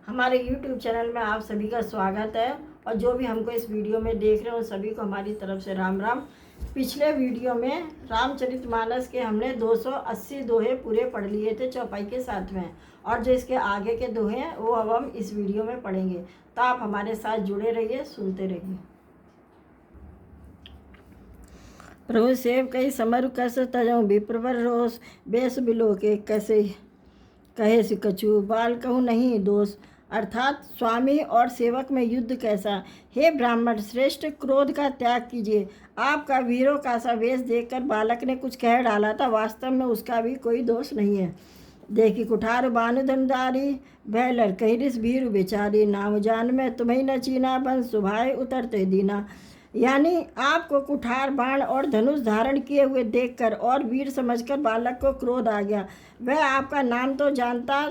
हमारे YouTube channel में आप सभी का स्वागत है। और जो भी हमको इस वीडियो में देख रहे हो सभी को हमारी तरफ से राम राम। पिछले वीडियो में रामचरितमानस के हमने 280 दोहे पूरे पढ़ लिए थे चौपाई के साथ में, और जो इसके आगे के दोहे हैं वो अब हम इस वीडियो में पढ़ेंगे। तो आप हमारे साथ जुड़े रहिए, सुनते रहिए। प्रभु सेव कई समर कस तजऊ विप्रवर रोष, बेस बिलो के कैसे कहे से कछु बाल कहूँ नहीं दोष। अर्थात स्वामी और सेवक में युद्ध कैसा। हे ब्राह्मण श्रेष्ठ, क्रोध का त्याग कीजिए। आपका वीरों का सा वेश देखकर बालक ने कुछ कह डाला था, वास्तव में उसका भी कोई दोष नहीं है। देखी कुठार बान दंडारी, भय लड़कई रिस भीर बेचारी, नाम जान में तुम्हें न चीना, बन सुभाए उतरते दीना। यानी आपको कुठार बाण और धनुष धारण किए हुए देखकर और वीर समझकर बालक को क्रोध आ गया। वह आपका नाम तो जानता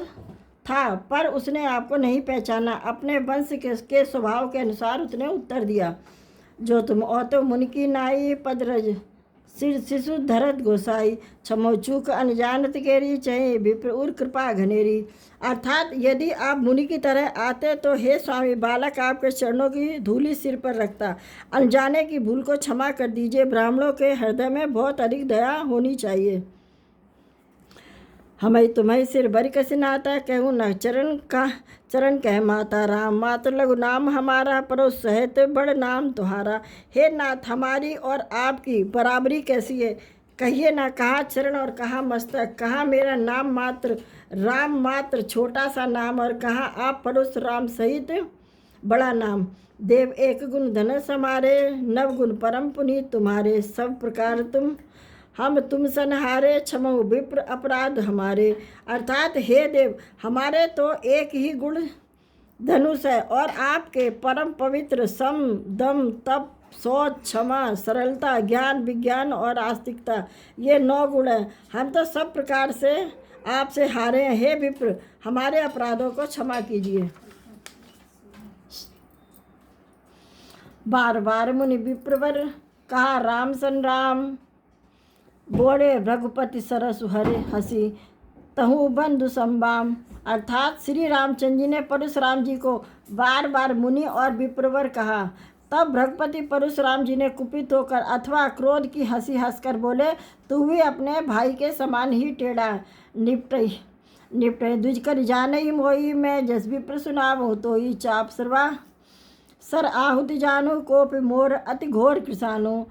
था पर उसने आपको नहीं पहचाना। अपने वंश के स्वभाव के अनुसार उसने उत्तर दिया, जो तुम औतो मुनि की नाई, पदरज सिर शिशु धरत गोसाई, क्षमो चूक अनजानत केरी, चहे विप्र उर कृपा घनेरी। अर्थात यदि आप मुनि की तरह आते तो हे स्वामी, बालक आपके चरणों की धूली सिर पर रखता। अनजाने की भूल को क्षमा कर दीजिए। ब्राह्मणों के हृदय में बहुत अधिक दया होनी चाहिए। हमें तुम्हें सिर भरी कसी नाता, कहूँ न चरण कह माता राम, मात्र लघु नाम हमारा, परो सहित बड़ नाम तुम्हारा। हे नाथ, हमारी और आपकी बराबरी कैसी है, कहिए ना, कहाँ चरण और कहाँ मस्तक, कहाँ मेरा नाम मात्र राम मात्र छोटा सा नाम, और कहाँ आप परुष राम सहित बड़ा नाम। देव एक गुण धनस हमारे, नव गुण परम पुनीत तुम्हारे, सब प्रकार हम तुम सनहारे, क्षमो विप्र अपराध हमारे। अर्थात हे देव, हमारे तो एक ही गुण धनुष है और आपके परम पवित्र सम दम तप शौच क्षमा सरलता ज्ञान विज्ञान और आस्तिकता, ये 9 गुण हैं। हम तो सब प्रकार से आपसे हारे हैं। हे विप्र, हमारे अपराधों को क्षमा कीजिए। बार बार मुनि विप्रवर कहा राम सन राम, बोले रघुपति सरस हरे हसी, तहु बंधु संबाम। अर्थात श्री रामचंद्र जी ने परशुराम जी को बार बार मुनि और विप्रवर कहा। तब रघुपति परशुराम जी ने कुपित होकर अथवा क्रोध की हंसी हंसकर बोले, तू भी अपने भाई के समान ही टेढ़ा। निपटे दुज कर जाने ही मोई, मैं जस विप्र सुनाव तो ही चाप सरवा, सर आहुति जानू कोप मोर अति घोर किसानो।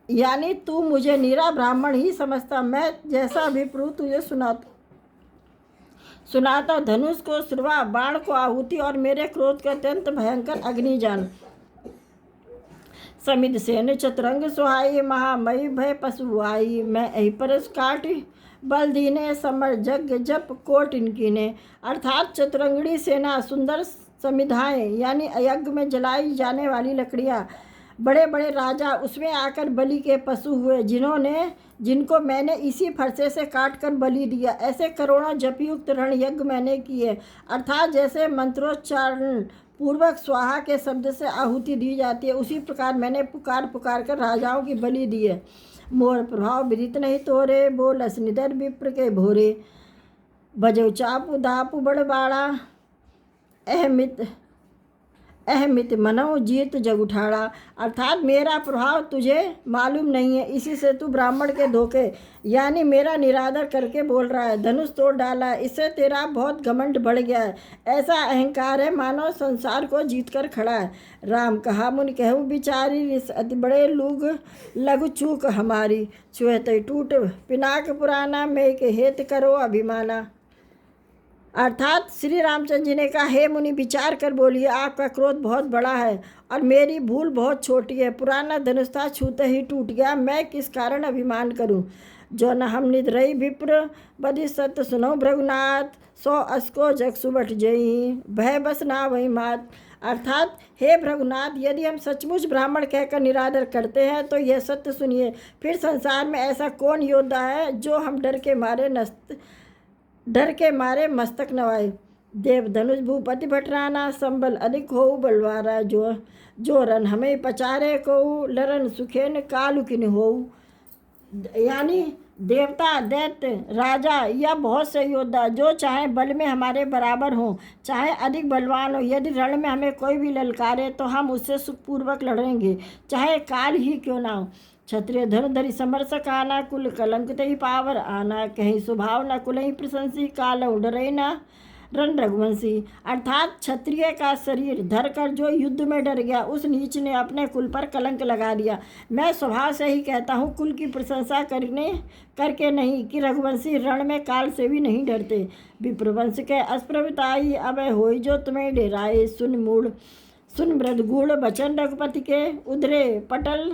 यानी तू मुझे नीरा ब्राह्मण ही समझता, मैं जैसा विप्र तुझे सुनाता धनुष को श्रवा, बाण को आहुति और मेरे क्रोध का अत्यंत भयंकर अग्नि जान। समित सेन चतुरंग सुहाई, महामयी भय पशु आई, मैं ऐ परस काटी बल दीने, समर जग जप कोट इनकी ने। अर्थात चतुरंगड़ी सेना, सुंदर समिधाएं यानी यज्ञ में जलाई जाने वाली लकड़ियाँ, बड़े बड़े राजा उसमें आकर बलि के पशु हुए, जिनको मैंने इसी फरसे से काट कर बलि दिया। ऐसे करोड़ों जपयुक्त रण यज्ञ मैंने किए। अर्थात जैसे मंत्रोच्चारण पूर्वक स्वाहा के शब्द से आहुति दी जाती है, उसी प्रकार मैंने पुकार कर राजाओं की बलि दी है। मोर प्रभाव विदित नहीं तोरे, बोलस निधर विप्र के भोरे, बजो चापू दापू बड़ बाड़ा, अहमित मनो जीत जग उठाड़ा। अर्थात मेरा प्रभाव तुझे मालूम नहीं है, इसी से तू ब्राह्मण के धोखे यानी मेरा निरादर करके बोल रहा है। धनुष तोड़ डाला है, इससे तेरा बहुत घमंड बढ़ गया है। ऐसा अहंकार है मानो संसार को जीत कर खड़ा है। राम कहा मुनि कहूँ बिचारी, इस अति बड़े लघु चूक हमारी, छुएत टूट पिनाक पुराना, मैं के हेत करो अभिमाना। अर्थात श्री रामचंद्र जी ने कहा, हे मुनि विचार कर बोलिए, आपका क्रोध बहुत बड़ा है और मेरी भूल बहुत छोटी है। पुराना धनुष था, छूते ही टूट गया, मैं किस कारण अभिमान करूं। जो न हम निध रही विप्र, बदि सत्य सुनो भृगुनाथ, 100 अस्को जग सुबठ जई, भय बस ना वही मात। अर्थात हे भृगुनाथ, यदि हम सचमुच ब्राह्मण कहकर निरादर करते हैं तो यह सत्य सुनिए, फिर संसार में ऐसा कौन योद्धा है जो हम डर के मारे मस्तक नवाए। देव धनुष भूपति भटराना, संबल अधिक हो बलवारा, जो रन हमें पचारे को, लरन सुखेन कालु किन हो। यानी देवता, दैत्य, राजा या बहुत से योद्धा जो चाहे बल में हमारे बराबर हों, चाहे अधिक बलवान हो, यदि रण में हमें कोई भी ललकारे तो हम उससे सुखपूर्वक लड़ेंगे, चाहे काल ही क्यों ना हो। क्षत्रिय धनुधरि समरस काना, कुल कलंक तही पावर आना, कहीं स्वभाव न कुल ही प्रशंसी, काल डरे ना रण रघुवंशी। अर्थात क्षत्रिय का शरीर धरकर जो युद्ध में डर गया, उस नीच ने अपने कुल पर कलंक लगा दिया। मैं स्वभाव से ही कहता हूँ, कुल की प्रशंसा करके नहीं, कि रघुवंशी रण में काल से भी नहीं डरते। विप्रवंश के अस्प्रवताई, अब होई जो तुम्हें डेराए, सुन मृद गुण वचन रघुपति के, उधरे पटल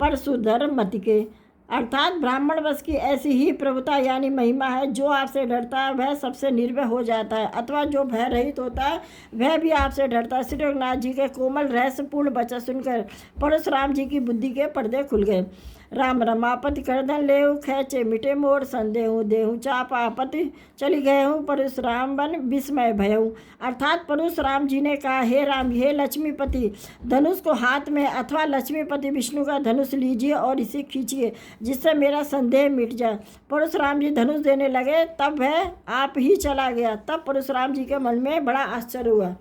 परशुधर मति के। अर्थात ब्राह्मण वश की ऐसी ही प्रभुता यानी महिमा है, जो आपसे डरता है वह सबसे निर्भय हो जाता है, अथवा जो भय रहित होता है वह भी आपसे डरता है। श्री रघुनाथ जी के कोमल रहस्यपूर्ण वचन सुनकर परशुराम जी की बुद्धि के पर्दे खुल गए। राम रमापति करधन लेहु, खैचे मिटे मोर संदेहु, देहु चापापति चली गए हूँ, परशुराम बन विस्मय भयऊ। अर्थात परशुराम जी ने कहा, हे राम, हे लक्ष्मीपति, धनुष को हाथ में अथवा लक्ष्मीपति विष्णु का धनुष लीजिए और इसे खींचिए, जिससे मेरा संदेह मिट जाए। परशुराम जी धनुष देने लगे, तब वह आप ही चला गया। तब परशुराम जी के मन में बड़ा आश्चर्य हुआ।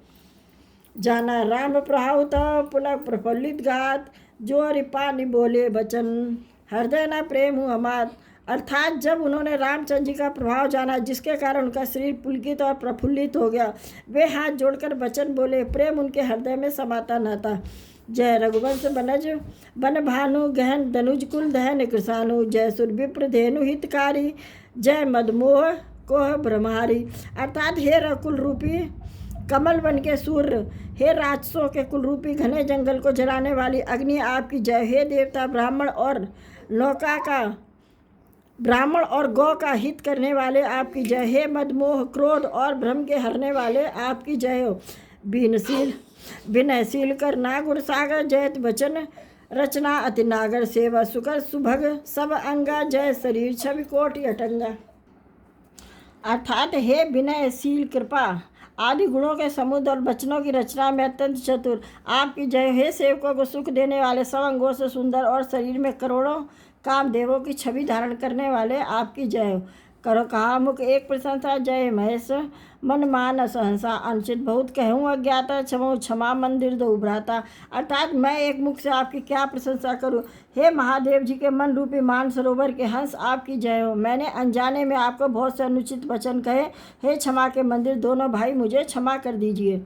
जाना राम प्रहाउत पुलक प्रफुल्लित गात, जो रिपानी बोले बचन, हृदय न प्रेम हूँ अमात। अर्थात जब उन्होंने रामचंद्र जी का प्रभाव जाना, जिसके कारण उनका शरीर पुलकित और प्रफुल्लित हो गया, वे हाथ जोड़कर वचन बोले, प्रेम उनके हृदय में समाता न था। जय रघुवंश बनज बन भानु, गहन धनुज कुल दहन कृषानु, जय सुर विप्र धेनु हितकारी, जय मदमोह कोह ब्रह्मारी। अर्थात हे रघुकुल रूपी कमल बन के सूर्य, हे राक्षसों के कुल रूपी घने जंगल को जलाने वाली अग्नि, आपकी जय। हे देवता, ब्राह्मण और गौ का हित करने वाले, आपकी जय। हे मदमोह, क्रोध और भ्रम के हरने वाले, आपकी जय हो। विनयशील कर नागुर सागर, जयत वचन रचना अति नागर, सेवा सुकर सुभग सब अंगा, जय शरीर छवि कोटि अटंगा। अर्थात हे विनयशील, कृपा आदि गुणों के समुद्र और वचनों की रचना में अत्यंत चतुर, आपकी जय। हे सेवकों को सुख देने वाले, सब अंगों से सुंदर और शरीर में करोड़ों कामदेवों की छवि धारण करने वाले, आपकी जय हो। करो कहा मुख एक प्रशंसा, जय महेश मन मान सहंसा, अनुचित बहुत कहूँ अज्ञाता, क्षमो क्षमा मंदिर दो उभराता। अर्थात मैं एक मुख से आपकी क्या प्रशंसा करूँ। हे महादेव जी के मन रूपी मान सरोवर के हंस, आपकी जय हो। मैंने अनजाने में आपको बहुत से अनुचित वचन कहे, हे क्षमा के मंदिर दोनों भाई, मुझे क्षमा कर दीजिए।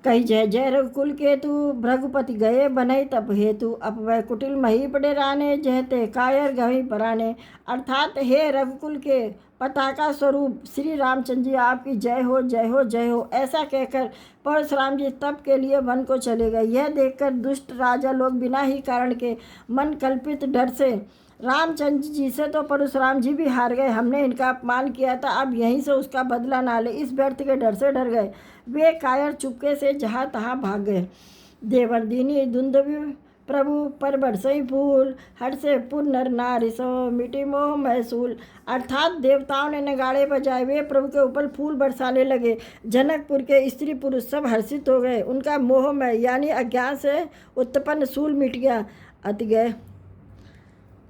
कही जय जय रघुकुल केतु, भृगुपति गए बनई तप हेतु, अपवय कुटिल मही पड़े राने, जहते कायर गही पराने। अर्थात हे रघुकुल के पताका स्वरूप श्री रामचंद्र जी, आपकी जय हो जय हो जय हो। ऐसा कहकर परशुराम जी तप के लिए वन को चले गए। यह देखकर दुष्ट राजा लोग बिना ही कारण के मन कल्पित डर से रामचंद्र जी से तो परशुराम जी भी हार गए। हमने इनका अपमान किया था, अब यहीं से उसका बदला ना ले, इस व्यर्थ के डर से डर गए। वे कायर चुपके से जहाँ तहाँ भाग गए। देवर दीनी दुंदुभि प्रभु पर बरसई फूल, हर से पुनर नारी सो मिटी मोह महसूल। अर्थात देवताओं ने नगाड़े बजाए, वे प्रभु के ऊपर फूल बरसाने लगे। जनकपुर के स्त्री पुरुष सब हर्षित हो गए, उनका मोह में यानी अज्ञान से उत्पन्न सूल मिट गया।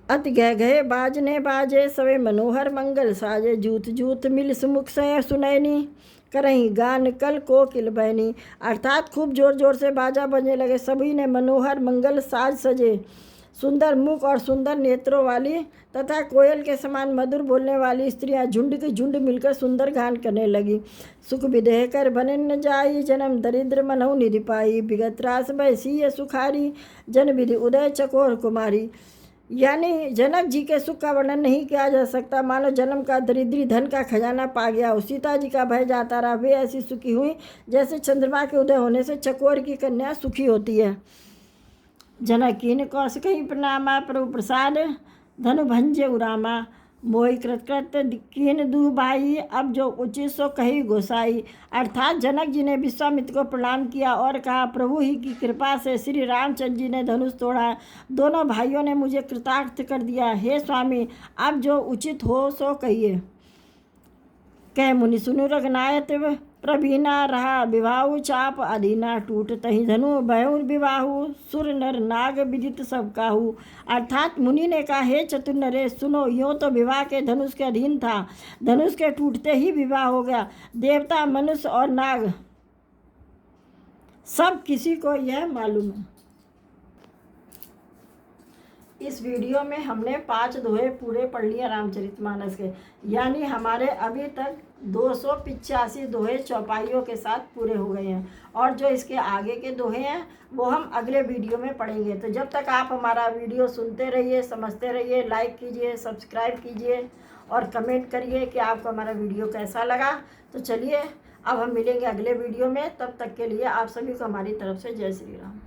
अति गए बाजने बाजे, सवे मनोहर मंगल साजे, जूत जूत मिल सुमुख से सुनैनी, करहीं गान कल कोकिल बहनी। अर्थात खूब जोर जोर से बाजा बजने लगे, सभी ने मनोहर मंगल साज सजे, सुंदर मुख और सुंदर नेत्रों वाली तथा कोयल के समान मधुर बोलने वाली स्त्रियां झुंड की झुंड मिलकर सुंदर गान करने लगी। सुख विदेह कर बने न जाई, जन्म दरिद्र मनहु निधि पाई, विगत रास बैसी सुखारी, जन विधि उदय चकोर कुमारी। यानी जनक जी के सुख का वर्णन नहीं किया जा सकता, मानो जन्म का दरिद्री धन का खजाना पा गया हो। सीता जी का भय जाता रहा, वे ऐसी सुखी हुई जैसे चंद्रमा के उदय होने से चकोर की कन्या सुखी होती है। जनक कीन कौश कही प्रणामा, प्रभु प्रसाद धनु भंजे उरामा, मोहि कृत कीन दू बाई, अब जो उचित सो कही गोसाई। अर्थात जनक जी ने विश्वामित्र को प्रणाम किया और कहा, प्रभु ही की कृपा से श्री रामचंद्र जी ने धनुष तोड़ा, दोनों भाइयों ने मुझे कृतार्थ कर दिया। हे स्वामी, अब जो उचित हो सो कहिए। कह मुनि सुनु रघुनायक प्रवीणा रहा विवाहु चाप अधीना टूट तही धनु भयउ विवाहु सुर नर नाग विदित सब काहू। अर्थात मुनि ने कहा, हे चतुर नरेश सुनो, यूँ तो विवाह के धनुष के अधीन था, धनुष के टूटते ही विवाह हो गया। देवता मनुष्य और नाग सब किसी को यह मालूम है। इस वीडियो में हमने 5 दोहे पूरे पढ़ लिए रामचरितमानस के, यानी हमारे अभी तक 285 दोहे चौपाइयों के साथ पूरे हो गए हैं। और जो इसके आगे के दोहे हैं वो हम अगले वीडियो में पढ़ेंगे। तो जब तक आप हमारा वीडियो सुनते रहिए, समझते रहिए, लाइक कीजिए, सब्सक्राइब कीजिए और कमेंट करिए कि आपको हमारा वीडियो कैसा लगा। तो चलिए अब हम मिलेंगे अगले वीडियो में, तब तक के लिए आप सभी को हमारी तरफ से जय श्री राम।